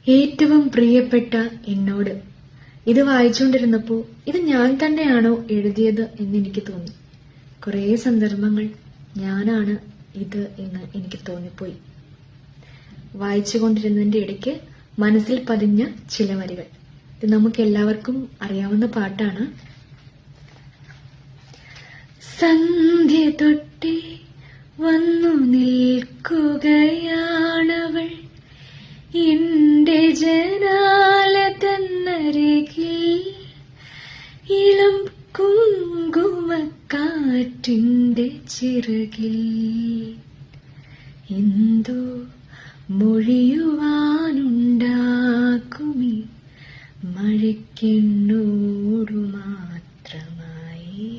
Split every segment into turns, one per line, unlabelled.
ഏറ്റവും പ്രിയപ്പെട്ട എന്നോട്. ഇത് വായിച്ചുകൊണ്ടിരുന്നപ്പോൾ ഇത് ഞാൻ തന്നെയാണോ എഴുതിയത് എന്നെനിക്ക് തോന്നി. കുറേ സന്ദർഭങ്ങൾ ഞാനാണ് ഇത് എന്ന് എനിക്ക് തോന്നിപ്പോയി. വായിച്ചുകൊണ്ടിരുന്നതിന്റെ ഇടയ്ക്ക് മനസ്സിൽ പതിഞ്ഞ ചില വരികൾ. ഇത് നമുക്ക് എല്ലാവർക്കും അറിയാവുന്ന പാട്ടാണ്. സന്ധ്യ തൊട്ടേ വന്നു നിൽക്കുകയാണവൾ എന്റെ ജനാല തന്നരികിൽ, ഇളം കുങ്കുമക്കാറ്റിന്റെ ചിറകിൽ എന്തോ മൊഴിയുവാനുണ്ടാക്കുമി മഴയ്ക്കെന്നോടു മാത്രമായി,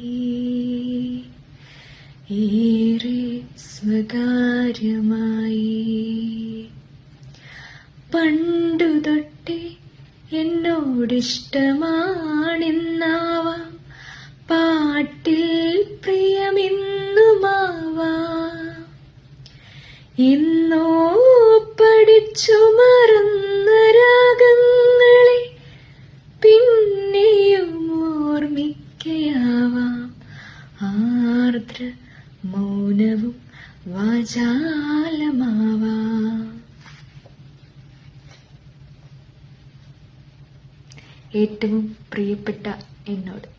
ഏറെ സ്വകാര്യമായി. പണ്ടു തൊട്ടേ എന്നോടിഷ്ടമാണെന്നാവാം, പാട്ടിൽ പ്രിയമെന്നുമാവാം, എന്നോ പഠിച്ചു മറന്ന രാഗങ്ങളെ പിന്നെയും ഓർമ്മിക്കയാവാം, ആർദ്ര മൗനവും വാചാലമാവാം. ഏറ്റവും പ്രിയപ്പെട്ട എന്നോട്.